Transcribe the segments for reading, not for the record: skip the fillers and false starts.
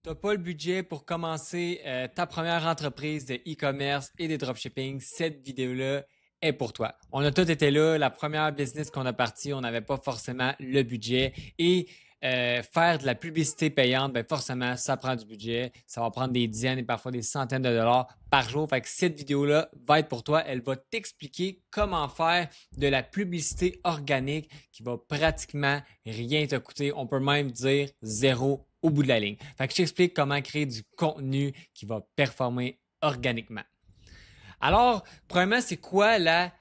T'as pas le budget pour commencer ta première entreprise de e-commerce et de dropshipping, cette vidéo-là est pour toi. On a tous été là, la première business qu'on a partie, on n'avait pas forcément le budget et faire de la publicité payante, ben forcément, ça prend du budget. Ça va prendre des dizaines et parfois des centaines de dollars par jour. Fait que cette vidéo-là va être pour toi. Elle va t'expliquer comment faire de la publicité organique qui va pratiquement rien te coûter. On peut même dire zéro au bout de la ligne. Fait que je t'explique comment créer du contenu qui va performer organiquement. Alors, premièrement, c'est quoi la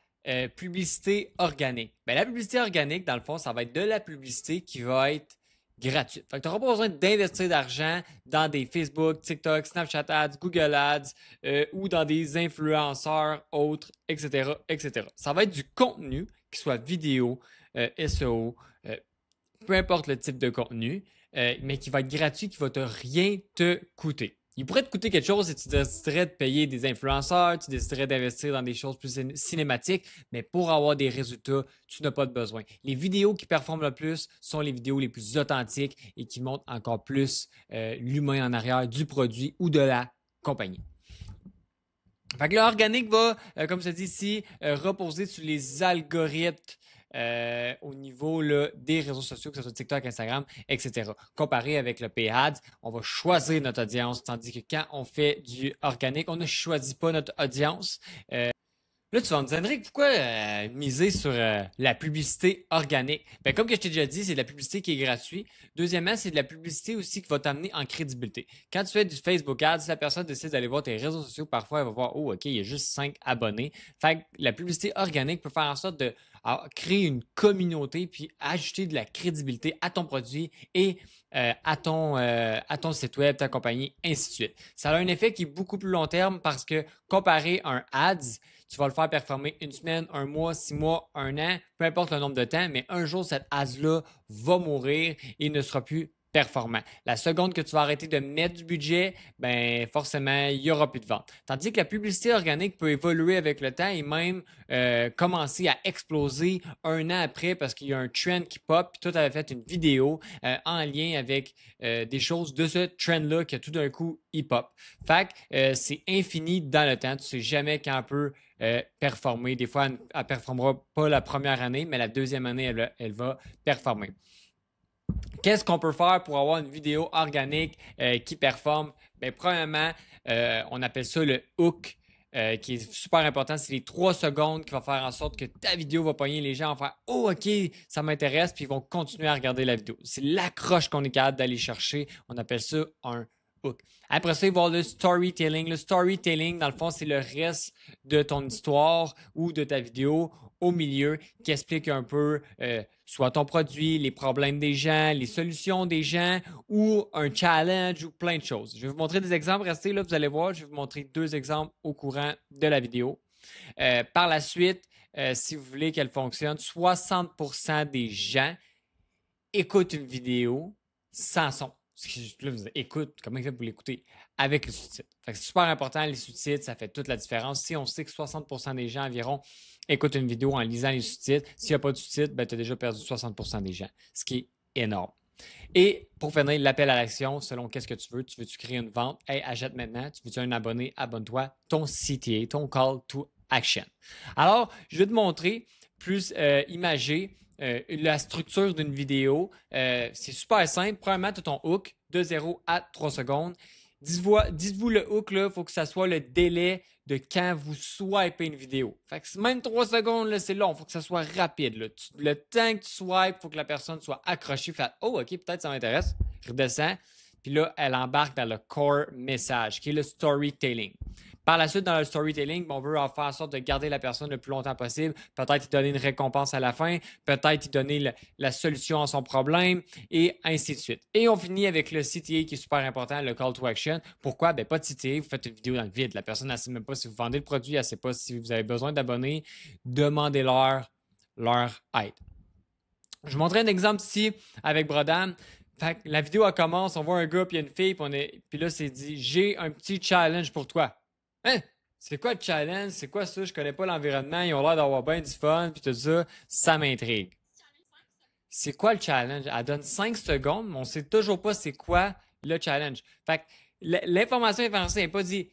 publicité organique? Ben, la publicité organique, dans le fond, ça va être de la publicité qui va être gratuite. Fait que tu n'auras pas besoin d'investir d'argent dans des Facebook, TikTok, Snapchat Ads, Google Ads ou dans des influenceurs autres, etc., etc. Ça va être du contenu, qui soit vidéo, SEO, peu importe le type de contenu, mais qui va être gratuit, qui va te rien te coûter. Il pourrait te coûter quelque chose si tu déciderais de payer des influenceurs, tu déciderais d'investir dans des choses plus cinématiques, mais pour avoir des résultats, tu n'as pas de besoin. Les vidéos qui performent le plus sont les vidéos les plus authentiques et qui montrent encore plus l'humain en arrière du produit ou de la compagnie. Fait que l'organique va, comme je te dis ici, reposer sur les algorithmes au niveau là, des réseaux sociaux, que ce soit TikTok, Instagram, etc. Comparé avec le Pay Ads, on va choisir notre audience, tandis que quand on fait du organique, on ne choisit pas notre audience. Là, tu vas me dire, Henrik, pourquoi miser sur la publicité organique? Ben, comme que je t'ai déjà dit, c'est de la publicité qui est gratuite. Deuxièmement, c'est de la publicité aussi qui va t'amener en crédibilité. Quand tu fais du Facebook Ads, si la personne décide d'aller voir tes réseaux sociaux, parfois, elle va voir, oh, OK, il y a juste 5 abonnés. Fait que la publicité organique peut faire en sorte de créer une communauté puis ajouter de la crédibilité à ton produit et à ton site web, ta compagnie, ainsi de suite. Ça a un effet qui est beaucoup plus long terme parce que comparé à un ads, tu vas le faire performer une semaine, un mois, 6 mois, un an, peu importe le nombre de temps, mais un jour, cette ads-là va mourir et ne sera plus performant. La seconde que tu vas arrêter de mettre du budget, ben forcément, il n'y aura plus de vente. Tandis que la publicité organique peut évoluer avec le temps et même commencer à exploser un an après parce qu'il y a un trend qui pop, puis toi, tu avais fait une vidéo en lien avec des choses de ce trend-là qui a tout d'un coup hip-hop. Fait que c'est infini dans le temps. Tu sais jamais quand elle peut performer. Des fois, elle ne performera pas la première année, mais la deuxième année, elle va performer. Qu'est-ce qu'on peut faire pour avoir une vidéo organique qui performe? Bien, premièrement, on appelle ça le hook. Qui est super important, c'est les 3 secondes qui va faire en sorte que ta vidéo va pogner les gens, vont faire oh ok, ça m'intéresse, puis ils vont continuer à regarder la vidéo. C'est l'accroche qu'on est capable d'aller chercher. On appelle ça un hook. Après ça, il va y avoir le storytelling. Le storytelling, dans le fond, c'est le reste de ton histoire ou de ta vidéo au milieu qui explique un peu soit ton produit, les problèmes des gens, les solutions des gens ou un challenge ou plein de choses. Je vais vous montrer des exemples. Restez là, vous allez voir. Je vais vous montrer 2 exemples au courant de la vidéo. Par la suite, si vous voulez qu'elle fonctionne, 60% des gens écoutent une vidéo sans son. Là, vous écoute, comment il fait pour l'écouter? Avec les sous-titres. C'est super important, les sous-titres, ça fait toute la différence. Si on sait que 60% des gens environ écoutent une vidéo en lisant les sous-titres, s'il n'y a pas de sous-titres, ben, tu as déjà perdu 60% des gens, ce qui est énorme. Et pour finir, l'appel à l'action, selon qu'est-ce que tu veux. Tu veux-tu créer une vente? Hey, achète maintenant. Tu veux-tu un abonné? Abonne-toi. Ton CTA, ton call to action. Alors, je vais te montrer plus imagé la structure d'une vidéo. C'est super simple. Premièrement, tu as ton hook de 0 à 3 secondes. Dites-vous le hook, il faut que ça soit le délai de quand vous swipez une vidéo. Fait que même 3 secondes, là, c'est long. Il faut que ça soit rapide. Là. Le temps que tu swipes, il faut que la personne soit accrochée. Fait oh, OK, peut-être ça m'intéresse. Redescends. Puis là, elle embarque dans le core message, qui est le storytelling. Par la suite, dans le storytelling, on veut faire en sorte de garder la personne le plus longtemps possible. Peut-être lui donner une récompense à la fin. Peut-être lui donner la solution à son problème et ainsi de suite. Et on finit avec le CTA qui est super important, le call to action. Pourquoi? Ben, pas de CTA, vous faites une vidéo dans le vide. La personne ne sait même pas si vous vendez le produit, elle ne sait pas si vous avez besoin d'abonnés. Demandez-leur leur aide. Je vous montrerai un exemple ici avec Brodam. Fait que la vidéo elle commence, on voit un gars puis une fille, puis là c'est dit j'ai un petit challenge pour toi. Hein? C'est quoi le challenge? C'est quoi ça? Je connais pas l'environnement, ils ont l'air d'avoir bien du fun puis tout ça, ça m'intrigue. C'est quoi le challenge? Elle donne 5 secondes, mais on sait toujours pas c'est quoi le challenge. Fait que l'information n'est pas dit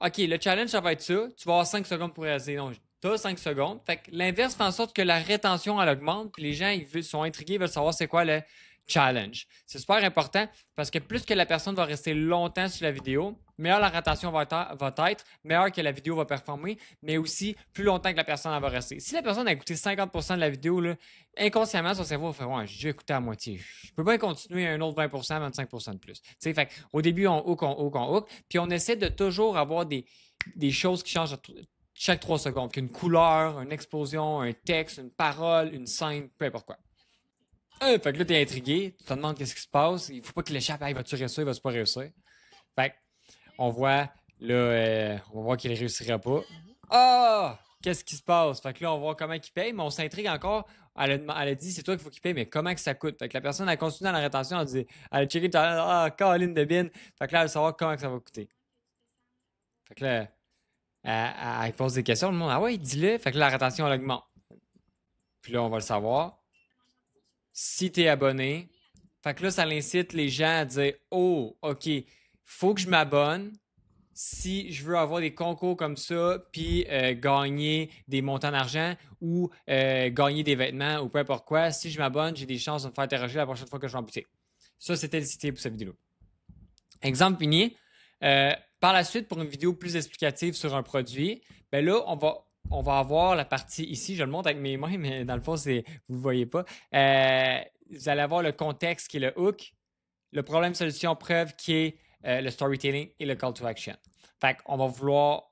OK, le challenge, ça va être ça. Tu vas avoir 5 secondes pour réaliser. Non, tu as 5 secondes. Fait que l'inverse fait en sorte que la rétention, elle augmente. Puis les gens, sont intrigués, ils veulent savoir c'est quoi le challenge. C'est super important parce que plus que la personne va rester longtemps sur la vidéo, meilleure la rétention va être, meilleure que la vidéo va performer, mais aussi plus longtemps que la personne va rester. Si la personne a écouté 50% de la vidéo, là, inconsciemment, son cerveau va faire ouais, j'ai écouté à moitié. Je peux pas continuer un autre 20%, 25% de plus. Fait, au début, on hook, puis on essaie de toujours avoir des choses qui changent chaque 3 secondes. Qu'une couleur, une explosion, un texte, une parole, une scène, peu importe quoi. Fait que là, t'es intrigué, tu te demandes qu'est-ce qui se passe, il faut pas qu'il échappe, il va-tu réussir, il va-tu pas réussir. Fait on voit, là, on va voir qu'il réussira pas. Ah! Qu'est-ce qui se passe? Fait que là, on voit comment il paye, mais on s'intrigue encore. Elle a dit, c'est toi qu'il faut qu'il paye, mais comment que ça coûte? Fait que la personne, elle continue dans la rétention, elle a checké, Caroline de Bin. Fait que là, elle veut savoir comment que ça va coûter. Fait que là, elle pose des questions, le monde, ah ouais, dis-le. Fait que là, la rétention, elle augmente. Puis là, on va le savoir. Si tu es abonné, fait que là, ça incite les gens à dire oh, OK, faut que je m'abonne si je veux avoir des concours comme ça, puis gagner des montants d'argent ou gagner des vêtements ou peu importe quoi. Si je m'abonne, j'ai des chances de me faire interroger la prochaine fois que je vais en boutique. Ça, c'était le cité pour cette vidéo. Exemple fini. Par la suite, pour une vidéo plus explicative sur un produit, ben là, on va avoir la partie ici, je le montre avec mes mains, mais dans le fond, vous ne le voyez pas. Vous allez avoir le contexte qui est le hook, le problème, solution, preuve qui est le storytelling et le call to action. Fait qu'on va vouloir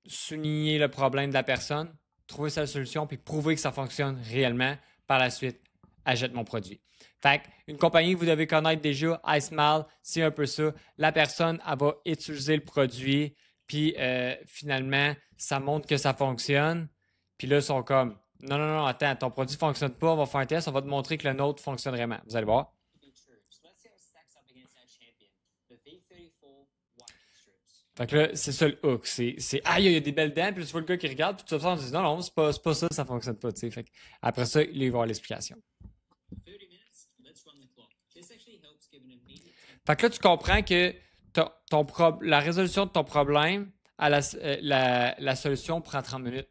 souligner le problème de la personne, trouver sa solution, puis prouver que ça fonctionne réellement. Par la suite, achète mon produit. Fait une compagnie que vous devez connaître déjà, iSmile, c'est un peu ça. La personne, elle va utiliser le produit, puis finalement, ça montre que ça fonctionne. Puis là, ils sont comme, non, attends, ton produit ne fonctionne pas, on va faire un test, on va te montrer que le nôtre fonctionne vraiment. Vous allez voir. Fait que là, c'est ça le hook. C'est ah, il y a des belles dents, puis tu vois le gars qui regarde, puis tu te sens, tu dis non, c'est pas ça, ça fonctionne pas. Fait que après ça, il va y avoir l'explication. Fait que là, tu comprends que la résolution de ton problème, la solution prend 30 minutes.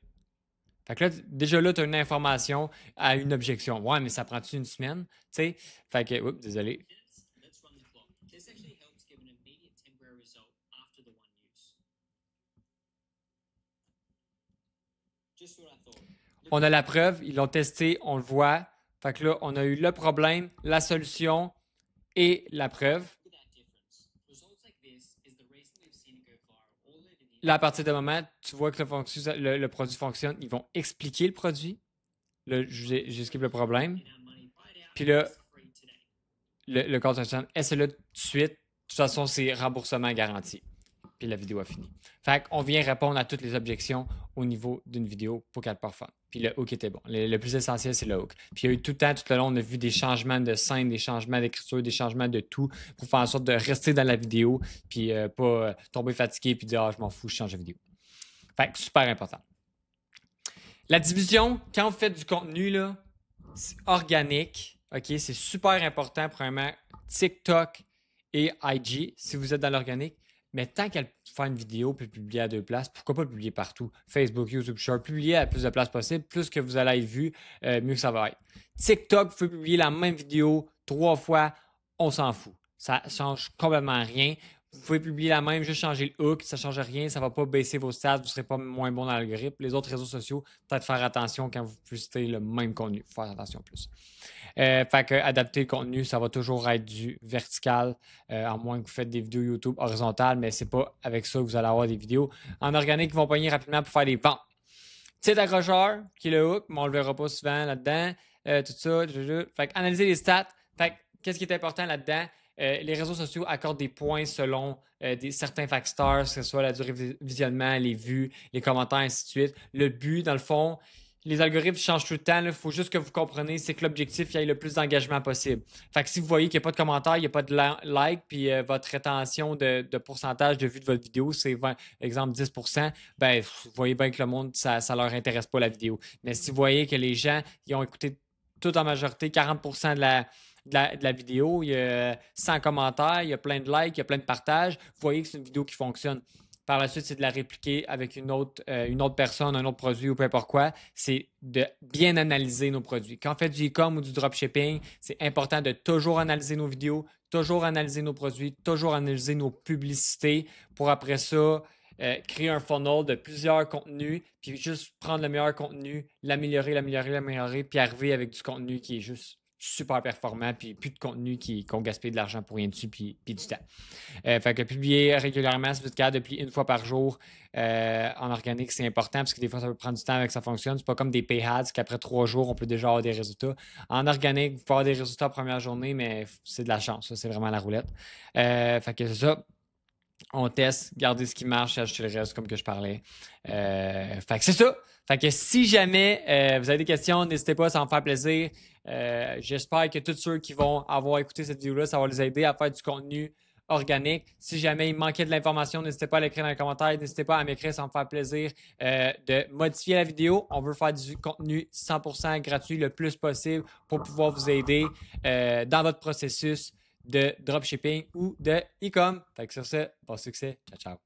Fait que là, déjà là, tu as une information à une objection. Ouais, mais ça prend-tu une semaine? Fait que, oups, désolé. On a la preuve, ils l'ont testé, on le voit. Fait que là, on a eu le problème, la solution et la preuve. Là, à partir de moment, tu vois que le produit fonctionne, ils vont expliquer le produit. Là, j'explique le problème. Puis là, le call to action, essaie-le tout de suite. De toute façon, c'est remboursement garanti. Puis la vidéo a fini. Fait qu'on vient répondre à toutes les objections au niveau d'une vidéo pour qu'elle performe. Puis le hook était bon. Le plus essentiel, c'est le hook. Puis il y a eu tout le temps, tout le long, on a vu des changements de scène, des changements d'écriture, des changements de tout pour faire en sorte de rester dans la vidéo, puis pas tomber fatigué puis dire ah, je m'en fous, je change de vidéo. Fait que super important. La division, quand vous faites du contenu, là, c'est organique. OK, c'est super important, premièrement, TikTok et IG, si vous êtes dans l'organique. Mais tant qu'elle fait une vidéo puis publier à 2 places, pourquoi pas le publier partout? Facebook, YouTube Short, publier à plus de places possible. Plus que vous allez être vu, mieux que ça va être. TikTok, vous pouvez publier la même vidéo 3 fois, on s'en fout. Ça change complètement rien. Vous pouvez publier la même, juste changer le hook, ça ne change rien, ça ne va pas baisser vos stats, vous ne serez pas moins bon dans l'algorithme. Les autres réseaux sociaux, peut-être faire attention quand vous postez le même contenu. Faire attention plus. Fait que adapter le contenu, ça va toujours être du vertical, à moins que vous faites des vidéos YouTube horizontales, mais c'est pas avec ça que vous allez avoir des vidéos en organique qui vont pogner rapidement pour faire des ventes. Petit accrocheur, qui est le hook, mais on le verra pas souvent là-dedans. Tout ça. Fait que analyser les stats. Fait que qu'est-ce qui est important là-dedans? Les réseaux sociaux accordent des points selon certains facteurs, que ce soit la durée de visionnement, les vues, les commentaires, ainsi de suite. Le but, dans le fond, les algorithmes changent tout le temps. Il faut juste que vous compreniez, c'est que l'objectif, il y ait le plus d'engagement possible. Fait que si vous voyez qu'il n'y a pas de commentaires, il n'y a pas de like, puis votre rétention de pourcentage de vues de votre vidéo, c'est exemple 10%, ben, vous voyez bien que le monde, ça ne leur intéresse pas la vidéo. Mais si vous voyez que les gens, ils ont écouté tout en majorité, 40% de la vidéo, il y a 100 commentaires, il y a plein de likes, il y a plein de partages. Vous voyez que c'est une vidéo qui fonctionne. Par la suite, c'est de la répliquer avec une autre personne, un autre produit ou peu importe quoi. C'est de bien analyser nos produits. Quand on fait du e-com ou du dropshipping, c'est important de toujours analyser nos vidéos, toujours analyser nos produits, toujours analyser nos publicités pour après ça créer un funnel de plusieurs contenus, puis juste prendre le meilleur contenu, l'améliorer, puis arriver avec du contenu qui est juste super performant, puis plus de contenu qu'on gaspille de l'argent pour rien dessus, puis du temps. Fait que publier régulièrement, si vous êtes capable de publier une fois par jour en organique, c'est important parce que des fois, ça peut prendre du temps avec que ça fonctionne. C'est pas comme des pay ads qu'après 3 jours, on peut déjà avoir des résultats. En organique, vous pouvez avoir des résultats la première journée, mais c'est de la chance. Ça, c'est vraiment la roulette. Fait que c'est ça. On teste, garder ce qui marche et ajouter le reste comme que je parlais. Fait que c'est ça. Fait que si jamais vous avez des questions, n'hésitez pas, ça va me faire plaisir. J'espère que tous ceux qui vont avoir écouté cette vidéo-là, ça va les aider à faire du contenu organique. Si jamais il manquait de l'information, n'hésitez pas à l'écrire dans les commentaires. N'hésitez pas à m'écrire, ça va me faire plaisir de modifier la vidéo. On veut faire du contenu 100% gratuit le plus possible pour pouvoir vous aider dans votre processus de dropshipping ou de e-com. Fait que sur ce, bon succès. Ciao, ciao.